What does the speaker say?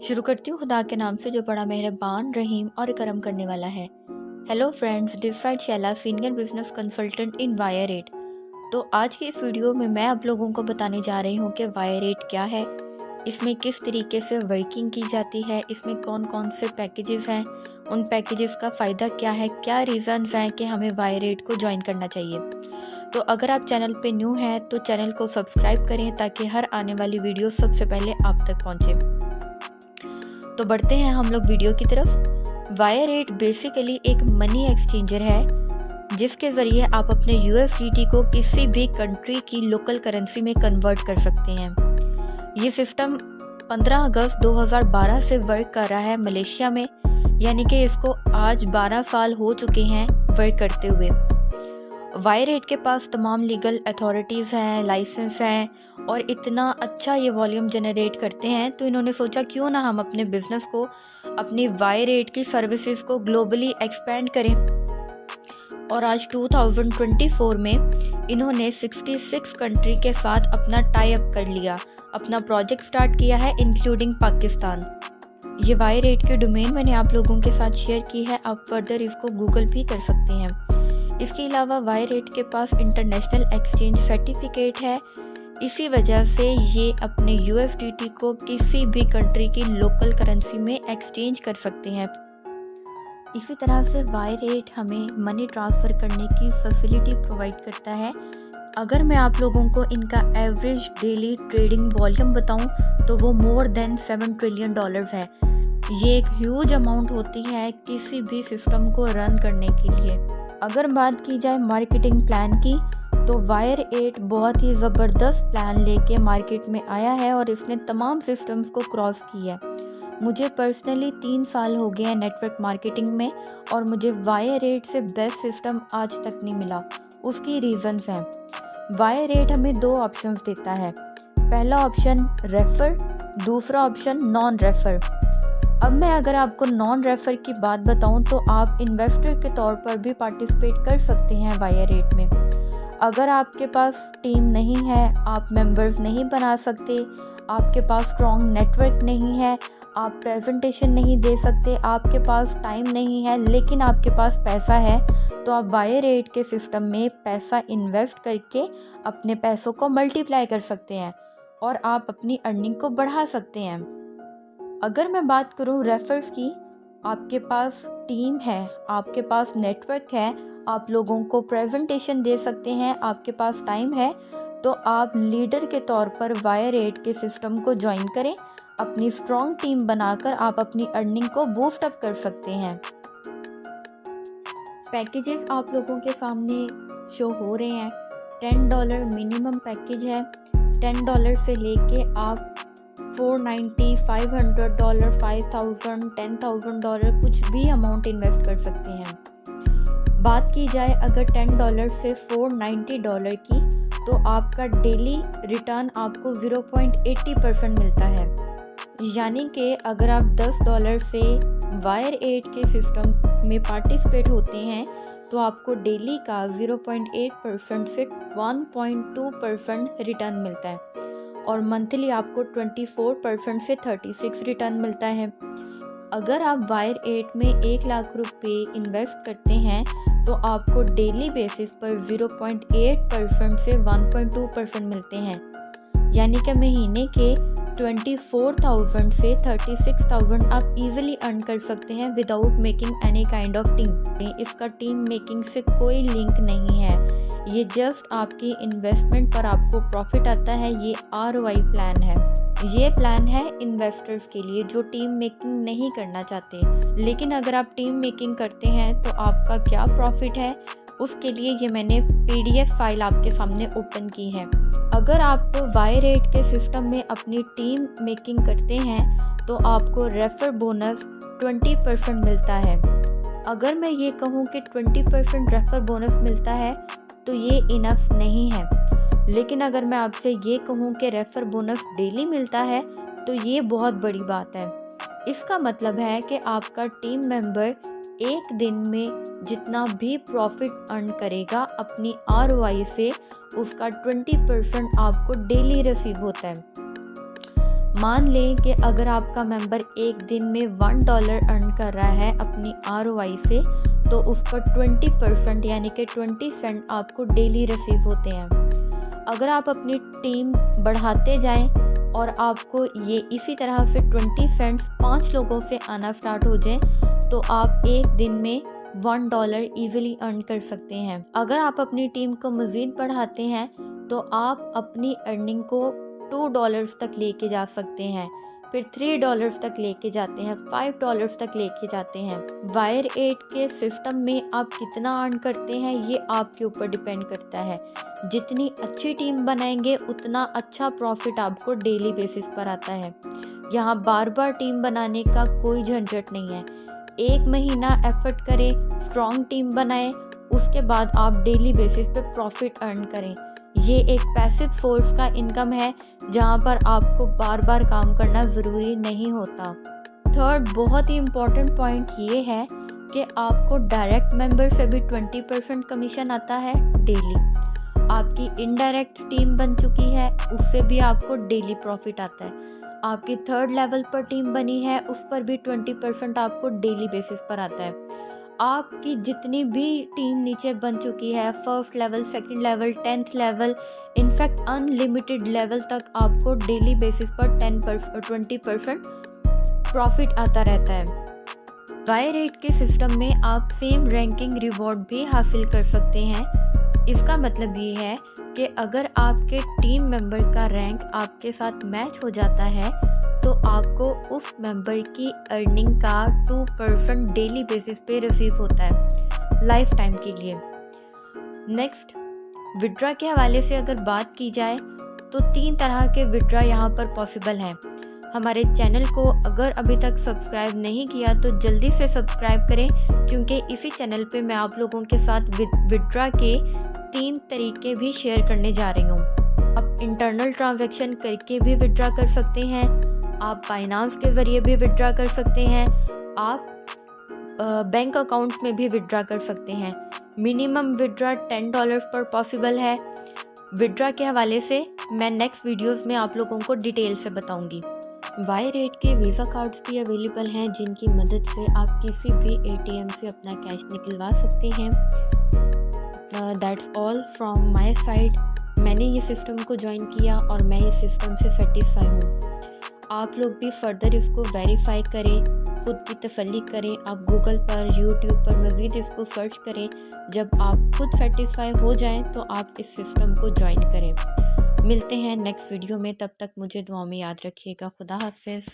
शुरू करती हूँ खुदा के नाम से जो बड़ा मेहरबान, रहीम और करम करने वाला है। Hello friends, this side Shaila, senior business consultant in वायरेट। तो आज की इस वीडियो में मैं आप लोगों को बताने जा रही हूँ कि वायरेट क्या है, इसमें किस तरीके से वर्किंग की जाती है, इसमें कौन कौन से पैकेजेस हैं, उन पैकेजेस का फ़ायदा क्या है, क्या रीज़न्स हैं कि हमें वायरेट को ज्वाइन करना चाहिए। तो अगर आप चैनल पे न्यू हैं तो चैनल को सब्सक्राइब करें ताकि हर आने वाली वीडियो सबसे पहले आप तक पहुँचे। तो बढ़ते हैं हम लोग वीडियो की तरफ। वायरेट बेसिकली एक मनी एक्सचेंजर है जिसके ज़रिए आप अपने USDT को किसी भी कंट्री की लोकल करेंसी में कन्वर्ट कर सकते हैं। ये सिस्टम 15 अगस्त 2012 से वर्क कर रहा है मलेशिया में, यानी कि इसको आज 12 साल हो चुके हैं वर्क करते हुए। वायरेट के पास तमाम लीगल अथॉरिटीज़ हैं, लाइसेंस हैं और इतना अच्छा ये वॉल्यूम जनरेट करते हैं, तो इन्होंने सोचा क्यों ना हम अपने बिज़नेस को, अपनी वायरेट की सर्विसेज को ग्लोबली एक्सपेंड करें। और आज 2024 में इन्होंने 66 कंट्री के साथ अपना टाई अप कर लिया, अपना प्रोजेक्ट स्टार्ट किया है इंक्लूडिंग पाकिस्तान। ये वायरेट की डोमेन मैंने आप लोगों के साथ शेयर की है, आप फर्दर इसको गूगल भी कर सकते हैं। इसके अलावा वायरेट के पास इंटरनेशनल एक्सचेंज सर्टिफिकेट है, इसी वजह से ये अपने USDT को किसी भी कंट्री की लोकल करेंसी में एक्सचेंज कर सकते हैं। इसी तरह से वायरेट हमें मनी ट्रांसफ़र करने की फैसिलिटी प्रोवाइड करता है। अगर मैं आप लोगों को इनका एवरेज डेली ट्रेडिंग वॉल्यूम बताऊं तो वो मोर देन $7 ट्रिलियन है। ये एक ह्यूज अमाउंट होती है किसी भी सिस्टम को रन करने के लिए। अगर बात की जाए मार्केटिंग प्लान की, तो वायरेट बहुत ही ज़बरदस्त प्लान लेके मार्केट में आया है और इसने तमाम सिस्टम्स को क्रॉस किया है। मुझे पर्सनली 3 साल हो गए हैं नेटवर्क मार्केटिंग में और मुझे वायरेट से बेस्ट सिस्टम आज तक नहीं मिला। उसकी रीज़न्स हैं। वायरेट हमें 2 ऑप्शंस देता है। पहला ऑप्शन रेफ़र, दूसरा ऑप्शन नॉन रेफ़र। अब मैं अगर आपको नॉन रेफ़र की बात बताऊं तो आप इन्वेस्टर के तौर पर भी पार्टिसिपेट कर सकते हैं वायरेट में। अगर आपके पास टीम नहीं है, आप मेंबर्स नहीं बना सकते, आपके पास स्ट्रॉन्ग नेटवर्क नहीं है, आप प्रेजेंटेशन नहीं दे सकते, आपके पास टाइम नहीं है लेकिन आपके पास पैसा है, तो आप वायरेट के सिस्टम में पैसा इन्वेस्ट करके अपने पैसों को मल्टीप्लाई कर सकते हैं और आप अपनी अर्निंग को बढ़ा सकते हैं। अगर मैं बात करूं रेफर्स की, आपके पास टीम है, आपके पास नेटवर्क है, आप लोगों को प्रेजेंटेशन दे सकते हैं, आपके पास टाइम है, तो आप लीडर के तौर पर वायरेट के सिस्टम को ज्वाइन करें। अपनी स्ट्रॉन्ग टीम बनाकर आप अपनी अर्निंग को बूस्ट अप कर सकते हैं। पैकेजेस आप लोगों के सामने शो हो रहे हैं। $10 मिनिमम पैकेज है। $10 से लेके आप $490, $500, $5,000, $10,000 कुछ भी अमाउंट इन्वेस्ट कर सकते हैं। बात की जाए अगर $10 से $490 की, तो आपका डेली रिटर्न आपको 0.80% मिलता है। यानी कि अगर आप $10 से वायरेट के सिस्टम में पार्टिसिपेट होते हैं तो आपको डेली का 0.8% से 1.2% रिटर्न मिलता है और मंथली आपको 24% से 36 रिटर्न मिलता है। अगर आप वायरेट में 1 लाख रुपए इन्वेस्ट करते हैं तो आपको डेली बेसिस पर 0.8% से 1.2% मिलते हैं, यानी कि महीने के 24,000 से 36,000 आप इजीली अर्न कर सकते हैं without making any kind of team. इसका टीम मेकिंग से कोई लिंक नहीं है, ये जस्ट आपकी इन्वेस्टमेंट पर आपको प्रॉफिट आता है। ये ROI प्लान है। ये प्लान है इन्वेस्टर्स के लिए जो टीम मेकिंग नहीं करना चाहते। लेकिन अगर आप टीम मेकिंग करते हैं तो आपका क्या प्रॉफिट है, उसके लिए ये मैंने PDF फाइल आपके सामने ओपन की है। अगर आप वायरेट के सिस्टम में अपनी टीम मेकिंग करते हैं तो आपको रेफर बोनस 20% मिलता है। अगर मैं ये कहूँ कि 20% रेफर बोनस मिलता है तो ये इनफ नहीं है, लेकिन अगर मैं आपसे ये कहूँ कि रेफर बोनस डेली मिलता है तो ये बहुत बड़ी बात है। इसका मतलब है कि आपका टीम मेंबर एक दिन में जितना भी प्रॉफिट अर्न करेगा अपनी ROI से, उसका 20% आपको डेली रिसीव होता है। मान लें कि अगर आपका मेंबर एक दिन में $1 अर्न कर रहा है अपनी ROI से, तो उस पर 20% यानी कि 20 सेंट आपको डेली रिसीव होते हैं। अगर आप अपनी टीम बढ़ाते जाएं और आपको ये इसी तरह से 20 सेंट्स 5 लोगों से आना स्टार्ट हो जाए, तो आप एक दिन में $1 ईजिली अर्न कर सकते हैं। अगर आप अपनी टीम को मज़ीद बढ़ाते हैं तो आप अपनी अर्निंग को $2 तक लेके जा सकते हैं, फिर $3 तक लेके जाते हैं, $5 तक लेके जाते हैं। Wire8 के सिस्टम में आप कितना अर्न करते हैं ये आपके ऊपर डिपेंड करता है। जितनी अच्छी टीम बनाएंगे उतना अच्छा प्रॉफिट आपको डेली बेसिस पर आता है। यहाँ बार बार टीम बनाने का कोई झंझट नहीं है। एक महीना एफर्ट करें, स्ट्रॉन्ग टीम बनाएं, उसके बाद आप डेली बेसिस पे प्रॉफिट अर्न करें। ये एक पैसिव सोर्स का इनकम है जहाँ पर आपको बार बार काम करना ज़रूरी नहीं होता। थर्ड बहुत ही इम्पॉर्टेंट पॉइंट ये है कि आपको डायरेक्ट मेंबर से भी 20% कमीशन आता है डेली। आपकी इनडायरेक्ट टीम बन चुकी है, उससे भी आपको डेली प्रॉफिट आता है। आपकी थर्ड लेवल पर टीम बनी है, उस पर भी 20% आपको डेली बेसिस पर आता है। आपकी जितनी भी टीम नीचे बन चुकी है, first level, second level, 10th level, in fact unlimited level तक आपको डेली बेसिस पर 20% प्रॉफिट आता रहता है। Wire8 के सिस्टम में आप सेम रैंकिंग रिवॉर्ड भी हासिल कर सकते हैं। इसका मतलब ये है कि अगर आपके टीम मेंबर का रैंक आपके साथ मैच हो जाता है तो आपको उस मेंबर की अर्निंग का 2% डेली बेसिस पे रिसीव होता है लाइफ टाइम के लिए। नेक्स्ट, विड्रा के हवाले से अगर बात की जाए तो 3 तरह के विड्रा यहाँ पर पॉसिबल हैं। हमारे चैनल को अगर अभी तक सब्सक्राइब नहीं किया तो जल्दी से सब्सक्राइब करें, क्योंकि इसी चैनल पे मैं आप लोगों के साथ विड्रा के 3 तरीके भी शेयर करने जा रही हूँ। आप इंटरनल ट्रांजैक्शन करके भी विड्रा कर सकते हैं, आप फाइनेंस के ज़रिए भी विड्रा कर सकते हैं, आप बैंक अकाउंट्स में भी विड्रा कर सकते हैं। मिनिमम विड्रा $10 पर पॉसिबल है। विड्रा के हवाले से मैं नेक्स्ट वीडियोस में आप लोगों को डिटेल से बताऊंगी। Wire8 के वीज़ा कार्ड्स भी अवेलेबल हैं जिनकी मदद से आप किसी भी ATM से अपना कैश निकलवा सकते हैं। That's all from my side. मैंने ये सिस्टम को ज्वाइन किया और मैं इस सिस्टम से सेटिस्फाई हूँ। आप लोग भी फर्दर इसको वेरीफाई करें, खुद की तसल्ली करें। आप गूगल पर, यूट्यूब पर मज़ीद इसको सर्च करें। जब आप खुद सेटिस्फाई हो जाएं तो आप इस सिस्टम को ज्वाइन करें। मिलते हैं नेक्स्ट वीडियो में, तब तक मुझे दुआ में याद रखिएगा। खुदा हाफिज़।